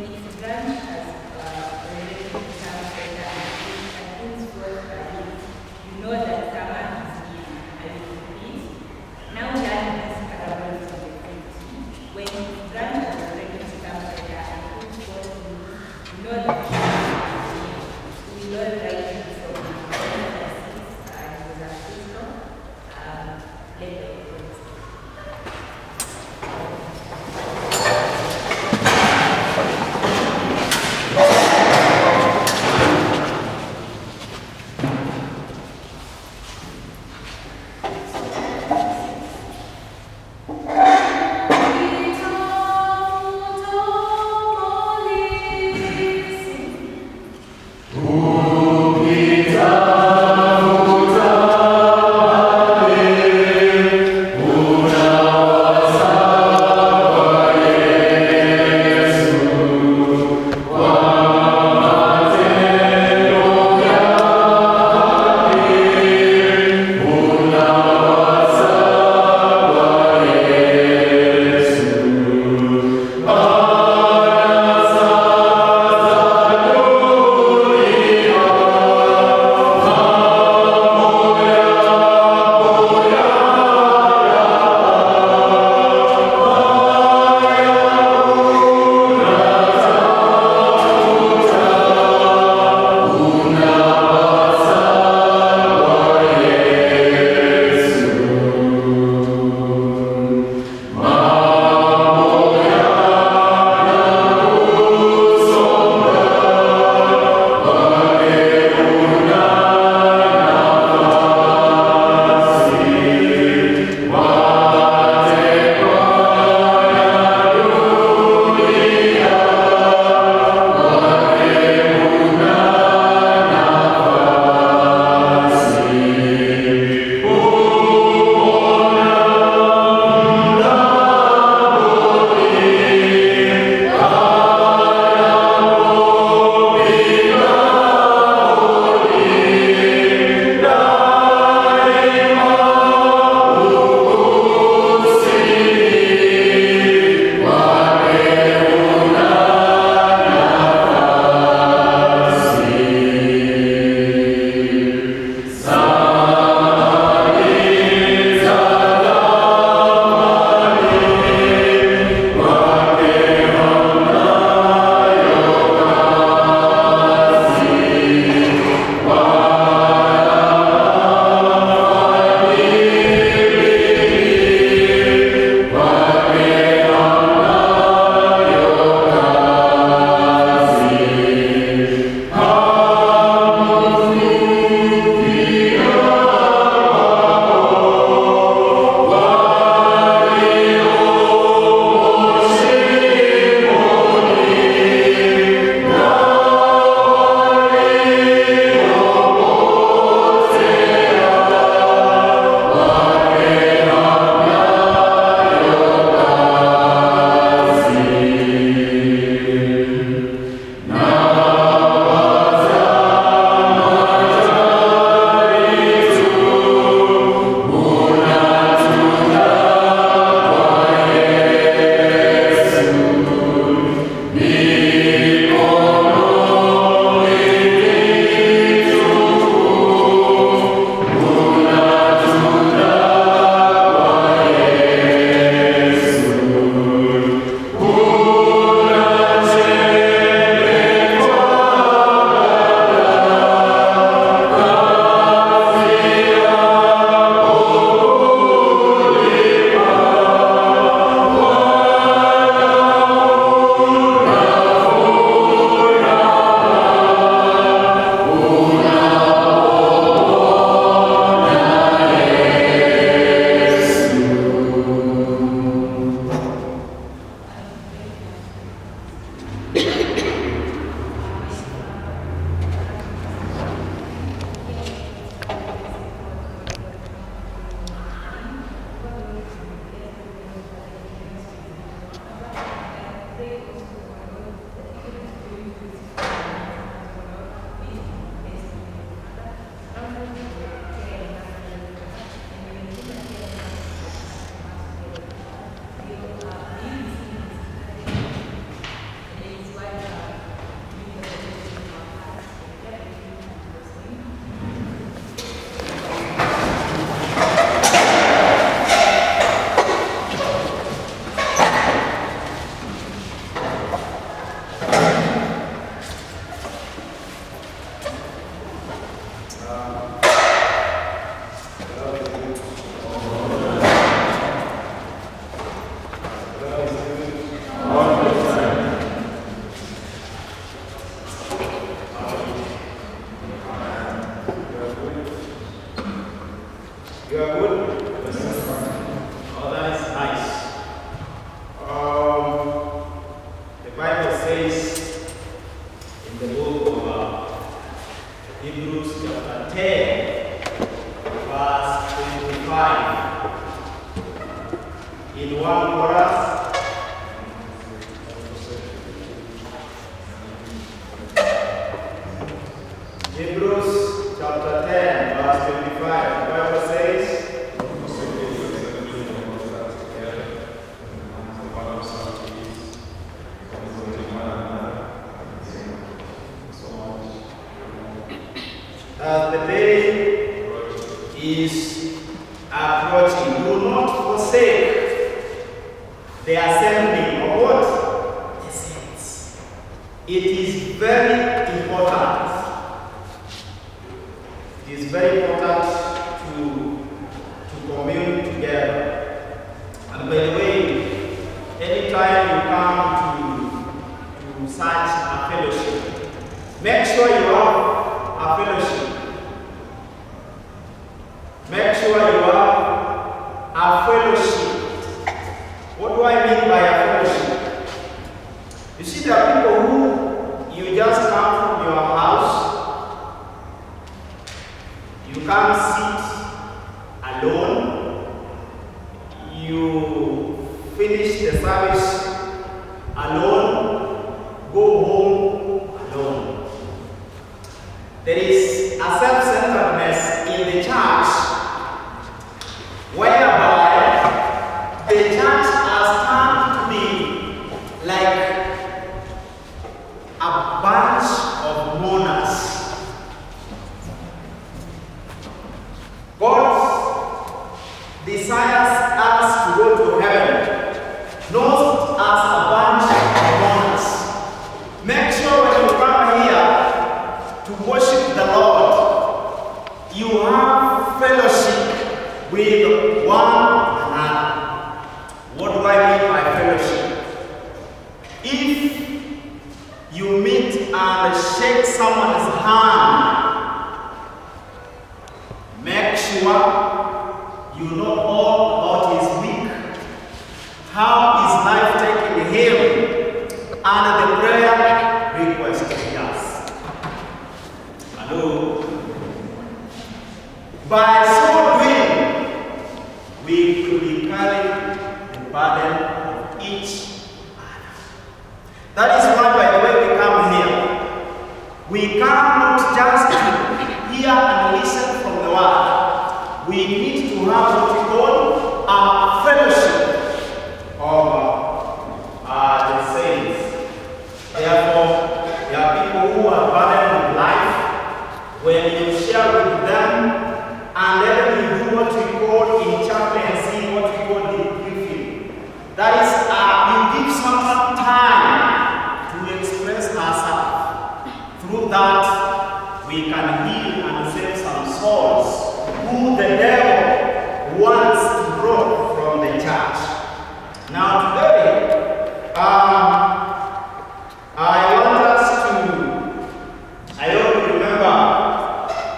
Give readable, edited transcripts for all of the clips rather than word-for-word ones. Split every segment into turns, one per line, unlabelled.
its branch has related to some data and things work a bit, you know that someone is in a little bit. Now learn this parable from the 50. When its branch has related to some data and things work a bit, you know that we learn writing from the 6 and the system. Later.
is approaching, do not forsake the assembly of what? The saints. It is very important. It is very important to commune together. And by the way, anytime you come to such a fellowship, make sure you have a fellowship. Make sure you have a fellowship. What do I mean by a fellowship? You see, there are people who you just come from your house, you can't sit alone, you finish the service alone, go home alone. There is a self-centeredness in the church whereby the church has come to be like a bunch of mourners. God desires us to go to heaven, not as a bunch of mourners. Make sure when you come here to worship the Lord, you have fellowship with one another. What do I mean by fellowship? If you meet and shake someone's hand, make sure you know all about his week, how is life taking him, and the prayer request he has. Hello? By so doing, we could be carrying the burden of each other. That is why, by the way, we come here. We come not just to hear and listen from the word. We need to have what we call a fellowship of the saints. Therefore, there are people who are burdened with life. When you share with them, and then we do what we call in chaplaincy, what we call debriefing. That is, you give someone time to express herself. Through that, we can heal and save some souls who the devil wants to draw from the church. Now today, I want us to, I hope you remember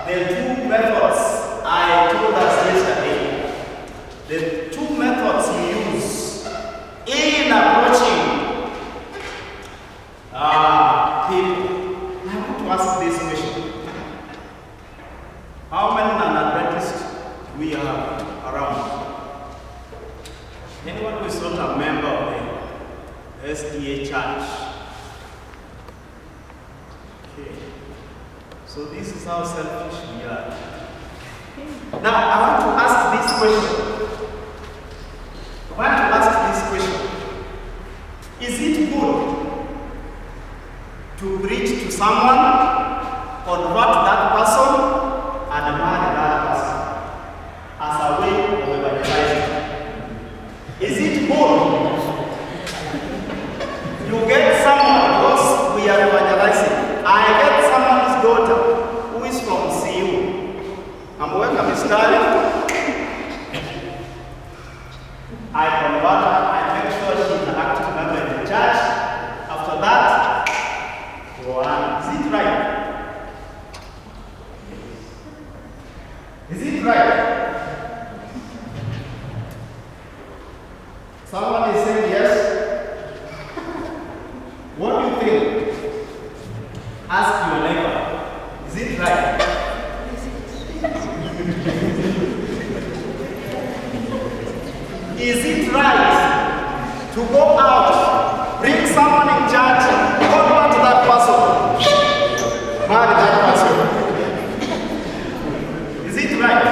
the two methods I told us yesterday. The two methods you use in approaching people. I want to ask this question. How many non-Adventists do we have around? Anyone who is not a member of the SDA church? Okay. So this is how selfish we are. Now, I want to ask this question. Is it good to preach to someone, convert that person, and marry that person as a way of evangelizing? Is it good you get someone, because we are evangelizing, I get someone's daughter who is from CU. Ameweka mistari, I convert her, I make sure she's an active member in the church. After that, go on. Is it right? Is it right? Someone is saying yes. What do you think? Ask your neighbor. Is it right? Is it right to go out, bring someone in church, convert that person, marry that person? Is it right?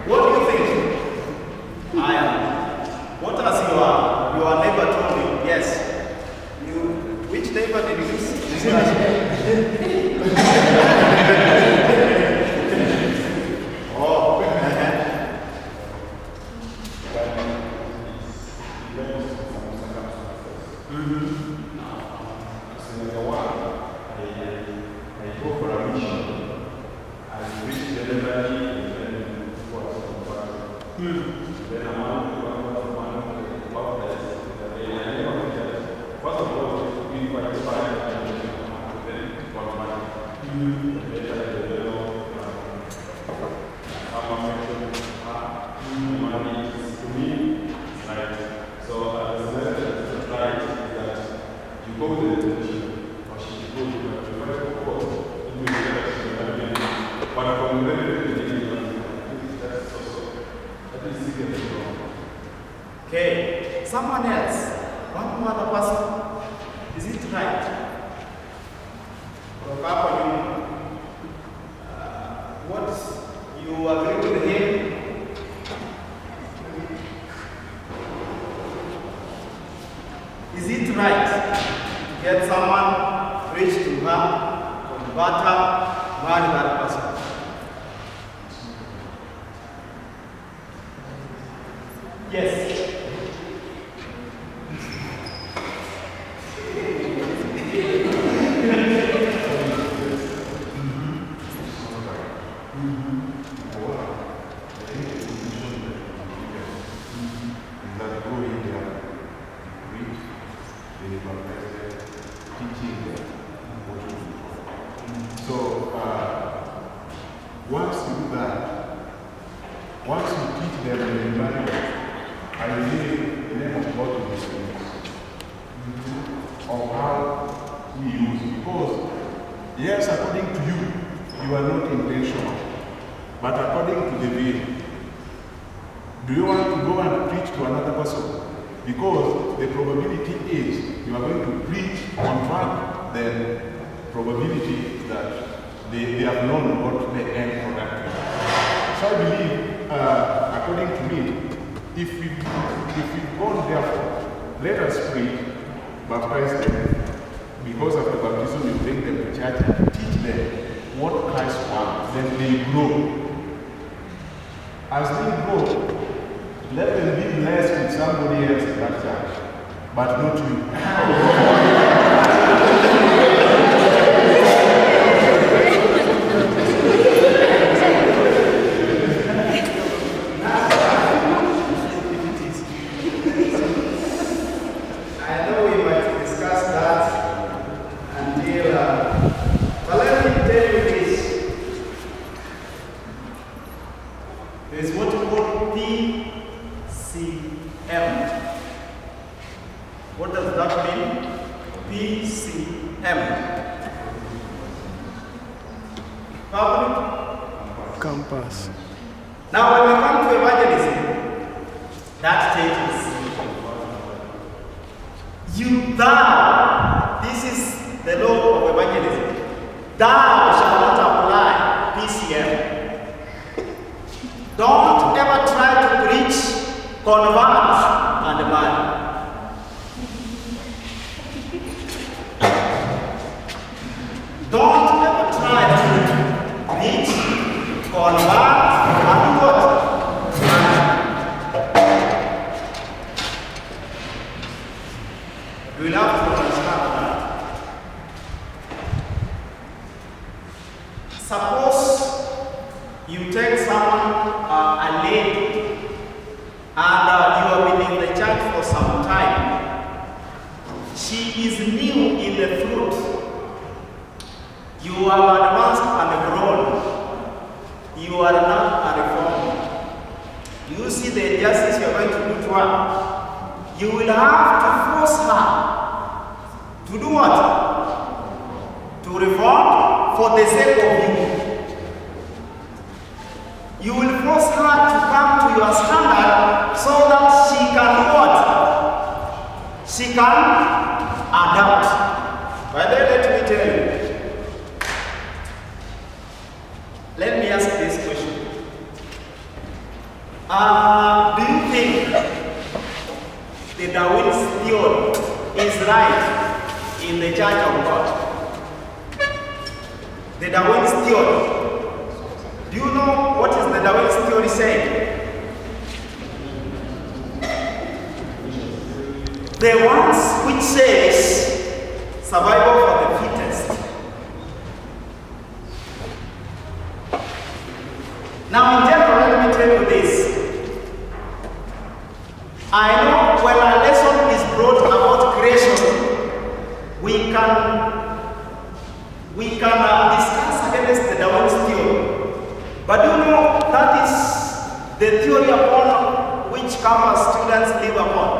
What do you think? What is your Okay, someone else, one other person, is it right? What you agree with him? Is it right to get someone rich to her, convert her, marry that person? Yes.
Once you do that, once you teach them in the language, I believe the name of God will be released of how we use. Because, yes, according to you, you are not intentional. But according to the will, do you want to go and preach to another person? Because the probability is you are going to preach on track, then probability that they have known what the end product is. So I believe, according to me, if we've gone therefore, let us preach, baptize them, because of the baptism you bring them to church and teach them what Christ wants, then they grow. As they grow, let them be blessed with somebody else in that church, but not you.
I know we might discuss that until, but let me tell you this. There is what we call PCM. What does that mean? PCM. Public
Campus.
Now, when we come to evangelism, that changes. You thou, this is the law of evangelism. Thou shalt not apply PCM. Don't ever try to preach, convert, and marry. Don't ever try to preach, convert, and what? You will have to understand that. Suppose you take someone, a lady, and you have been in the church for some time. She is new in the fruit. You have advanced and grown. You are now a reformer. You see the injustice you are going to do to her. You will have to force her to do what? To reform for the sake of you. You will force her to come to your standard so that she can do what? She can adapt. But then let me tell you. Let me ask this question. Do you think the Darwin's theory is right in the Church of God? The Darwin's theory. Do you know what is the Darwin's theory saying? The ones which says survival for the fittest. Now in general, let me tell you this. I know when a lesson is brought about creation, we can discuss against the Darwin's theory. But do you know that is the theory upon which campus students live upon?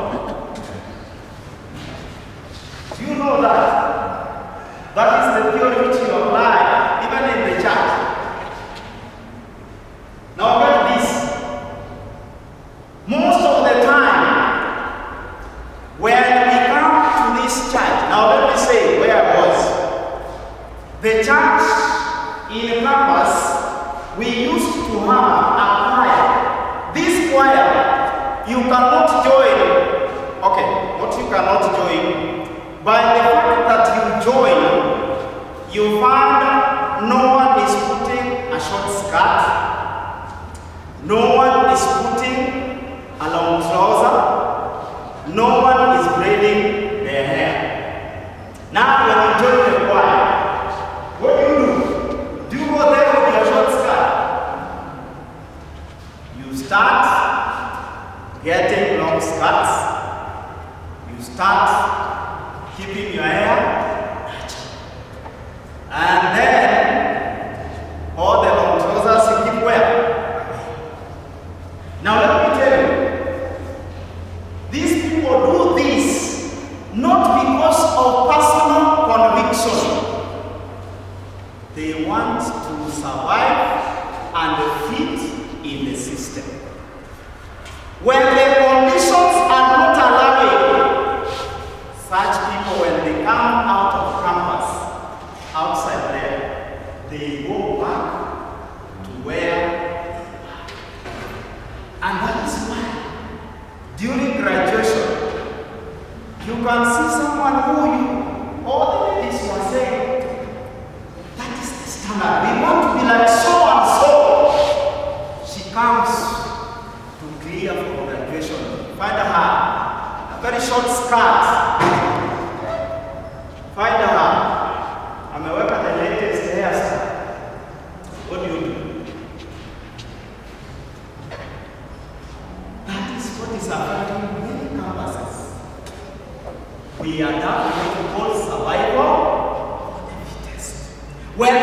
Do you know that? That is the theory which you apply even in the church. Now get this. Most of the time, when we come to this church, now let me say where I was. The church in campus, we used to have a choir. This choir, you cannot join. Okay, what you cannot join. By the fact that you join, you find no one is putting a short skirt, no one is putting a long trouser, no one is braiding their hair. Now when you join the choir, what do? Do you go there with your short skirt? You start getting long skirts, you start keeping your hair natural. And then all the long trousers you keep wearing. Now let me tell you, these people do this not because of personal conviction. They want to survive and fit in the system. When the conditions are not allowing, such people, when they come out of campus, outside there, they go back to where. And that is why, during graduation, you can see someone who you